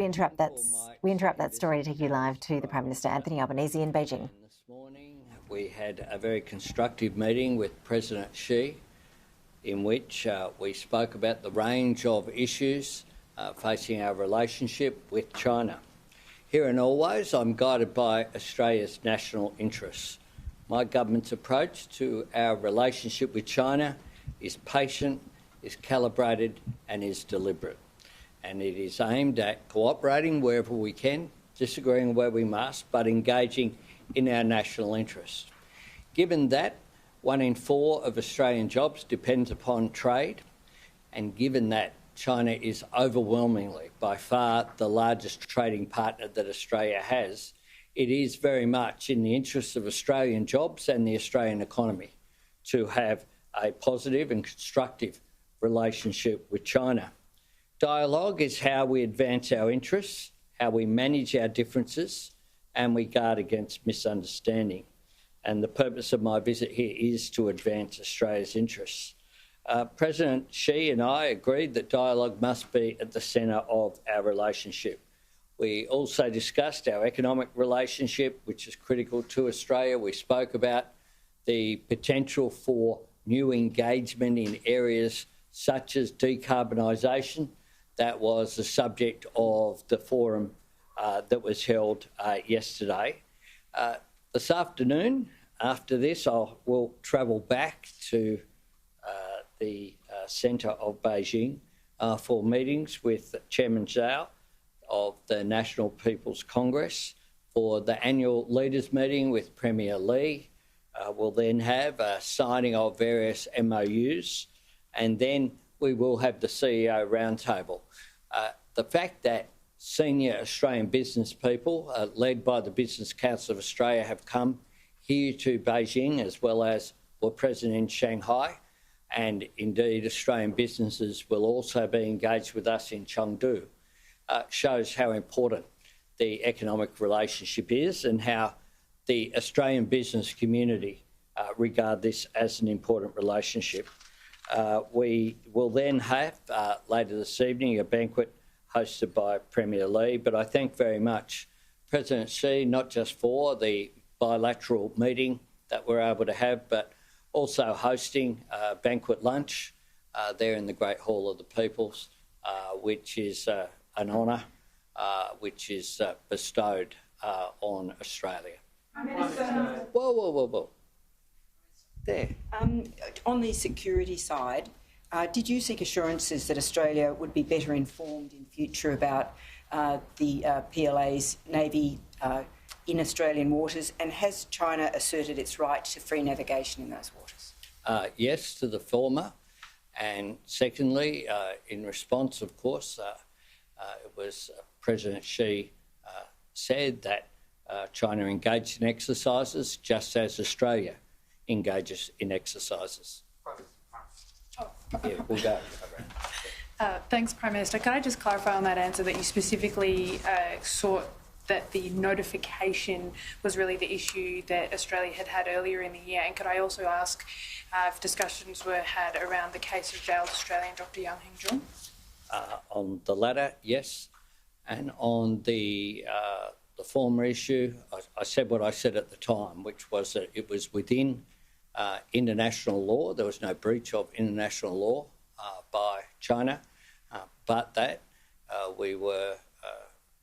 We interrupt that story to take you live to the Prime Minister Anthony Albanese in Beijing. This morning we had a very constructive meeting with President Xi in which we spoke about the range of issues facing our relationship with China. Here and always, I'm guided by Australia's national interests. My government's approach to our relationship with China is patient, is calibrated and is deliberate. And it is aimed at cooperating wherever we can, disagreeing where we must, but engaging in our national interests. Given that 1 in 4 of Australian jobs depends upon trade, and given that China is overwhelmingly, by far, the largest trading partner that Australia has, it is very much in the interests of Australian jobs and the Australian economy to have a positive and constructive relationship with China. Dialogue is how we advance our interests, how we manage our differences, and we guard against misunderstanding. And the purpose of my visit here is to advance Australia's interests. President Xi and I agreed that dialogue must be at the centre of our relationship. We also discussed our economic relationship, which is critical to Australia. We spoke about the potential for new engagement in areas such as decarbonisation. That was the subject of the forum that was held yesterday. This afternoon, after this, we'll travel back to the centre of Beijing for meetings with Chairman Zhao of the National People's Congress, for the annual leaders meeting with Premier Li. We'll then have a signing of various MOUs, and then we will have the CEO roundtable. The fact that senior Australian business people, led by the Business Council of Australia, have come here to Beijing, as well as were present in Shanghai, and indeed Australian businesses will also be engaged with us in Chengdu, shows how important the economic relationship is and how the Australian business community regard this as an important relationship. We will then have, later this evening, a banquet hosted by Premier Li, but I thank very much President Xi, not just for the bilateral meeting that we're able to have, but also hosting a banquet lunch there in the Great Hall of the Peoples, which is an honour which is bestowed on Australia. Whoa. There. On the security side, did you seek assurances that Australia would be better informed in future about the PLA's Navy in Australian waters, and has China asserted its right to free navigation in those waters? Yes, to the former. And secondly, in response, of course, it was President Xi said that China engaged in exercises just as Australia engages in exercises. Yeah, we'll go. Thanks, Prime Minister. Can I just clarify on that answer that you specifically sought that the notification was really the issue that Australia had earlier in the year? And could I also ask if discussions were had around the case of jailed Australian Dr Yang Hengjun? On the latter, yes. And on the former issue, I said what I said at the time, which was that it was within international law. There was no breach of international law by China, but that we were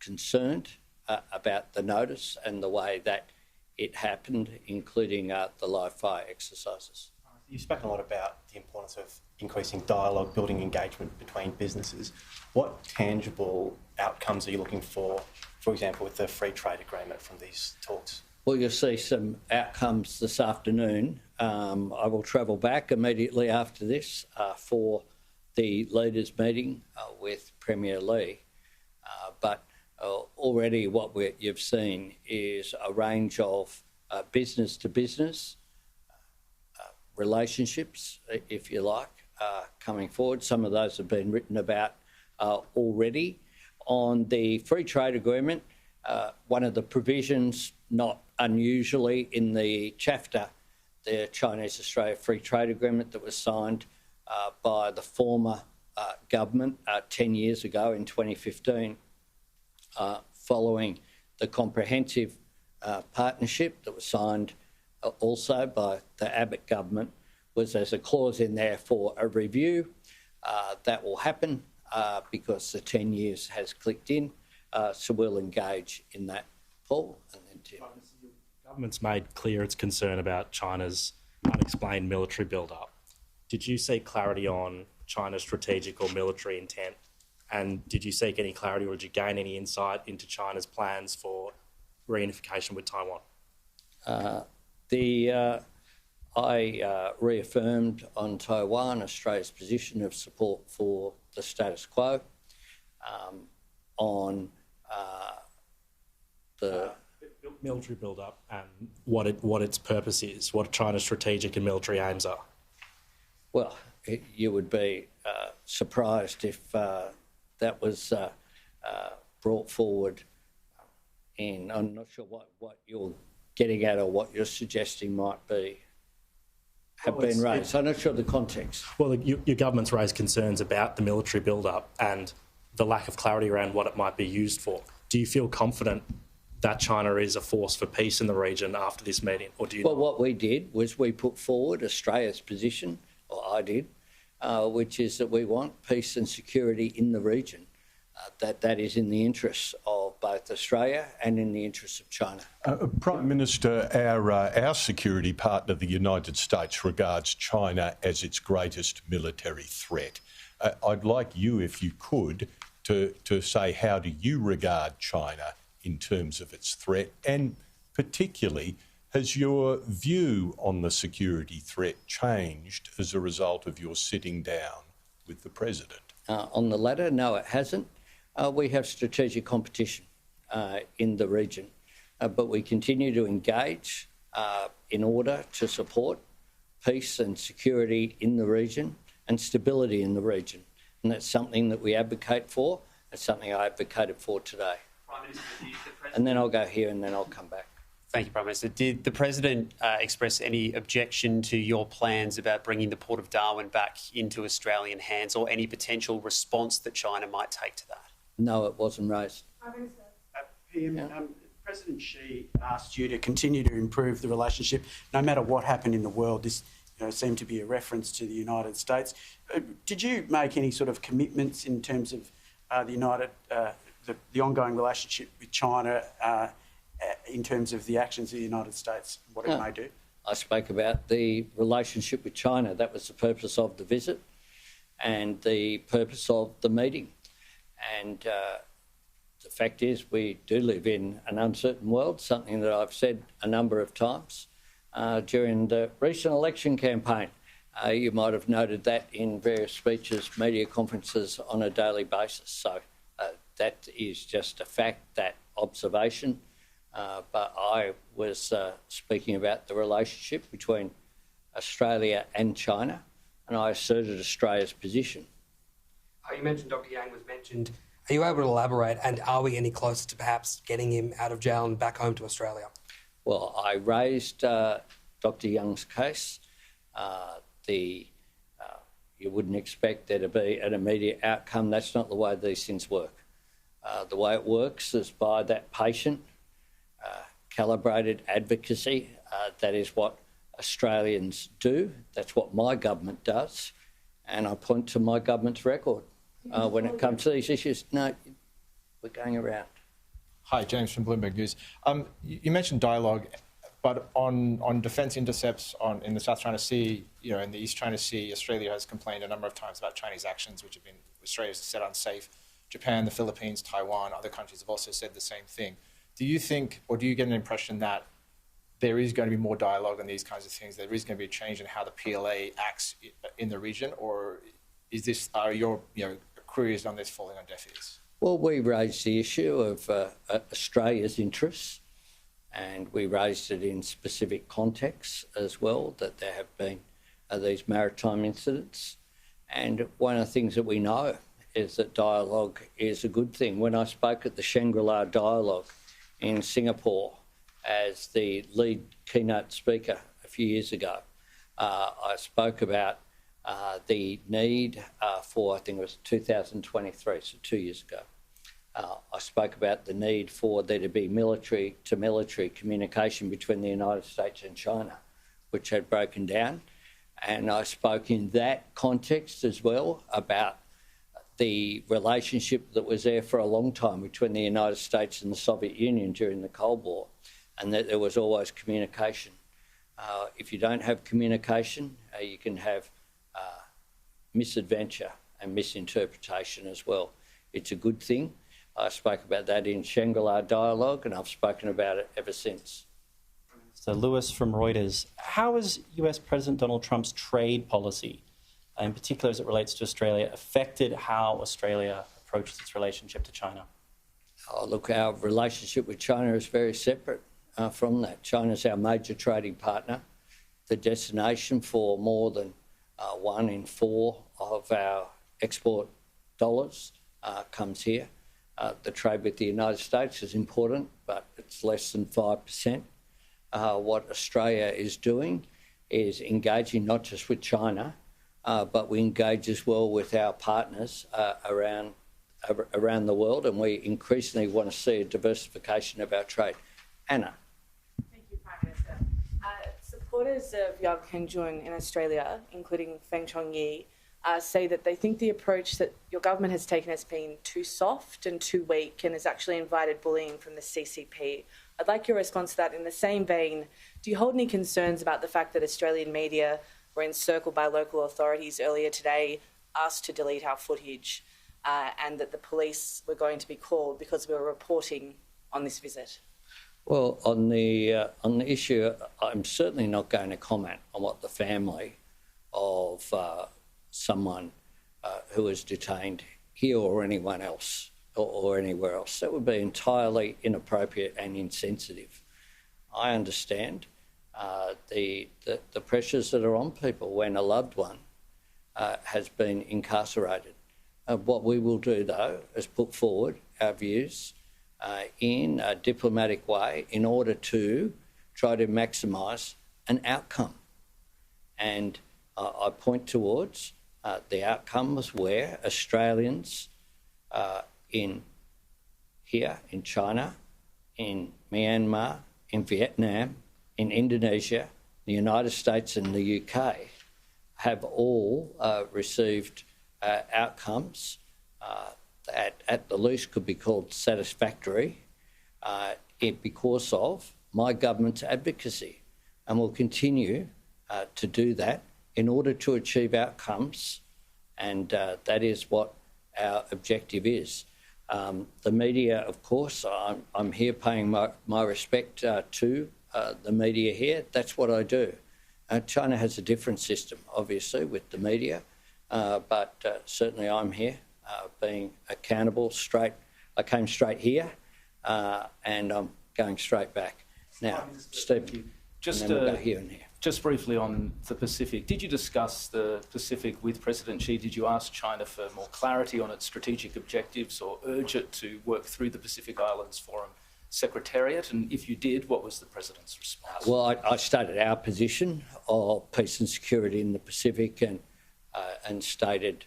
concerned about the notice and the way that it happened, including the live fire exercises. You've spoken a lot about the importance of increasing dialogue, building engagement between businesses. What tangible outcomes are you looking for example, with the free trade agreement from these talks? Well, you'll see some outcomes this afternoon. I will travel back immediately after this for the leaders' meeting with Premier Li. But already what you've seen is a range of business-to-business relationships, if you like, coming forward. Some of those have been written about already. On the free trade agreement, one of the provisions, not unusually in the chapter, the Chinese-Australia Free Trade Agreement that was signed by the former government 10 years ago in 2015, following the comprehensive partnership that was signed also by the Abbott government, was there's a clause in there for a review. That will happen because the 10 years has clicked in, so we'll engage in that, Paul. And then Tim. The government's made clear its concern about China's unexplained military build-up. Did you seek clarity on China's strategic or military intent? And did you seek any clarity or did you gain any insight into China's plans for reunification with Taiwan? I reaffirmed on Taiwan Australia's position of support for the status quo. On the military build-up and what its purpose is, what China's strategic and military aims are. Well, you would be surprised if that was brought forward in, I'm not sure what you're getting at or what you're suggesting might be, have been raised. I'm not sure the context. Well, your government's raised concerns about the military build-up and the lack of clarity around what it might be used for. Do you feel confident that China is a force for peace in the region after this meeting, or do you? Well, what we did was we put forward Australia's position, or I did, which is that we want peace and security in the region. That is in the interests of both Australia and in the interests of China. Prime Minister, our security partner, the United States, regards China as its greatest military threat. I'd like you, if you could, to say how do you regard China in terms of its threat, and particularly, has your view on the security threat changed as a result of your sitting down with the President? On the latter, no, it hasn't. We have strategic competition in the region, but we continue to engage in order to support peace and security in the region and stability in the region. And that's something that we advocate for. That's something I advocated for today. Prime Minister, and then I'll go here and then I'll come back. Thank you, Prime Minister. Did the President express any objection to your plans about bringing the Port of Darwin back into Australian hands, or any potential response that China might take to that? No, it wasn't raised. PM, President Xi asked you to continue to improve the relationship, no matter what happened in the world. This seemed to be a reference to the United States. Did you make any sort of commitments in terms of the ongoing relationship with China in terms of the actions of the United States, what it may do? I spoke about the relationship with China. That was the purpose of the visit and the purpose of the meeting. And the fact is we do live in an uncertain world, something that I've said a number of times during the recent election campaign. You might have noted that in various speeches, media conferences on a daily basis. So that is just a fact, that observation. But I was speaking about the relationship between Australia and China, and I asserted Australia's position. You mentioned Dr. Yang was mentioned. Are you able to elaborate, and are we any closer to perhaps getting him out of jail and back home to Australia? Well, I raised Dr. Young's case. You wouldn't expect there to be an immediate outcome. That's not the way these things work. The way it works is by that patient, calibrated advocacy. That is what Australians do. That's what my government does. And I point to my government's record when it comes to these issues. No, we're going around. Hi, James from Bloomberg News. You mentioned dialogue, but on defence intercepts in the South China Sea, in the East China Sea, Australia has complained a number of times about Chinese actions which have been Australia's said unsafe. Japan, the Philippines, Taiwan, other countries have also said the same thing. Do you think, or do you get an impression that there is going to be more dialogue on these kinds of things? There is going to be a change in how the PLA acts in the region, or are your queries on this falling on deaf ears? Well, we raised the issue of Australia's interests, and we raised it in specific contexts as well, that there have been these maritime incidents. And one of the things that we know is that dialogue is a good thing. When I spoke at the Shangri-La Dialogue in Singapore as the lead keynote speaker a few years ago, I spoke about the need for, I think it was 2023, so 2 years ago, I spoke about the need for there to be military-to-military communication between the United States and China, which had broken down. And I spoke in that context as well about the relationship that was there for a long time between the United States and the Soviet Union during the Cold War, and that there was always communication. If you don't have communication, you can have misadventure and misinterpretation as well. It's a good thing. I spoke about that in Shangri-La Dialogue, and I've spoken about it ever since. So Lewis from Reuters, how has US President Donald Trump's trade policy, in particular as it relates to Australia, affected how Australia approaches its relationship to China? Oh, look, our relationship with China is very separate from that. China's our major trading partner, the destination for more than 1 in 4 of our export dollars comes here. The trade with the United States is important, but it's less than 5%. What Australia is doing is engaging not just with China, but we engage as well with our partners around the world, and we increasingly want to see a diversification of our trade. Anna. Thank you, Prime Minister. Supporters of Yang Hengjun in Australia, including Feng Chongyi, say that they think the approach that your government has taken has been too soft and too weak and has actually invited bullying from the CCP. I'd like your response to that. In the same vein, do you hold any concerns about the fact that Australian media were encircled by local authorities earlier today, asked to delete our footage, and that the police were going to be called because we were reporting on this visit? Well, on the issue, I'm certainly not going to comment on what the family of someone who is detained here or anyone else or anywhere else. That would be entirely inappropriate and insensitive. I understand the pressures that are on people when a loved one has been incarcerated. What we will do, though, is put forward our views in a diplomatic way in order to try to maximise an outcome. And I point towards the outcomes where Australians in China, in Myanmar, in Vietnam, in Indonesia, the United States and the UK have all received outcomes that at the least could be called satisfactory because of my government's advocacy, and will continue to do that in order to achieve outcomes, and that is what our objective is. The media, of course, I'm here paying my respect to the media here. That's what I do. China has a different system, obviously, with the media, but certainly I'm here being accountable, straight. I came straight here and I'm going straight back. Now, Steve, just, and then we'll go here and here. Just briefly on the Pacific, did you discuss the Pacific with President Xi? Did you ask China for more clarity on its strategic objectives or urge it to work through the Pacific Islands Forum Secretariat? And if you did, what was the President's response? Well, I stated our position of peace and security in the Pacific and stated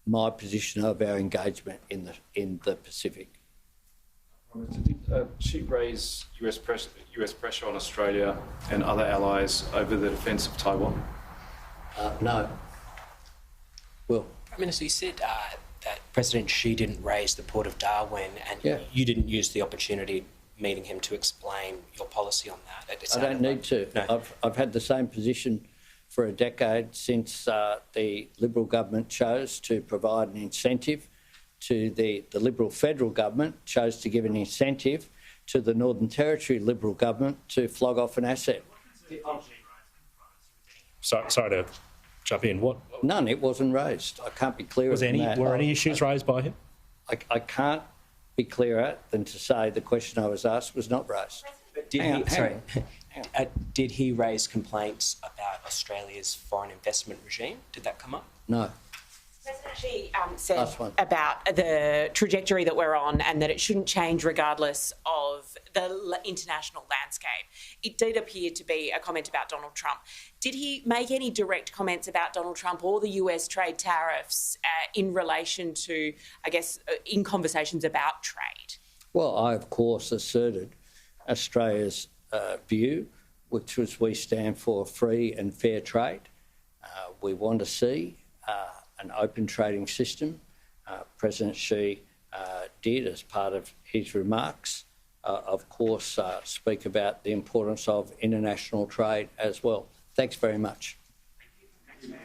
my position of our engagement in the Pacific. Did Xi raise US pressure on Australia and other allies over the defence of Taiwan? No. Will? Prime Minister, you said that President Xi didn't raise the Port of Darwin, and Yeah. you didn't use the opportunity meeting him to explain your policy on that. I don't need to. No. I've had the same position for a decade since the Liberal government chose to provide an incentive to the Liberal federal government, chose to give an incentive to the Northern Territory Liberal government to flog off an asset. Sorry to jump in. What? None. It wasn't raised. I can't be clearer than that. Were any issues raised by him? I can't be clearer than to say the question I was asked was not raised. Did he raise complaints about Australia's foreign investment regime? Did that come up? No. President Xi said about the trajectory that we're on and that it shouldn't change regardless of the international landscape. landscape. It did appear to be a comment about Donald Trump. Did he make any direct comments about Donald Trump or the US trade tariffs in relation to, I guess, in conversations about trade? Well, I, of course, asserted Australia's view, which was we stand for free and fair trade. We want to see an open trading system. President Xi did, as part of his remarks, of course, speak about the importance of international trade as well. Thanks very much. Thank you, ma'am.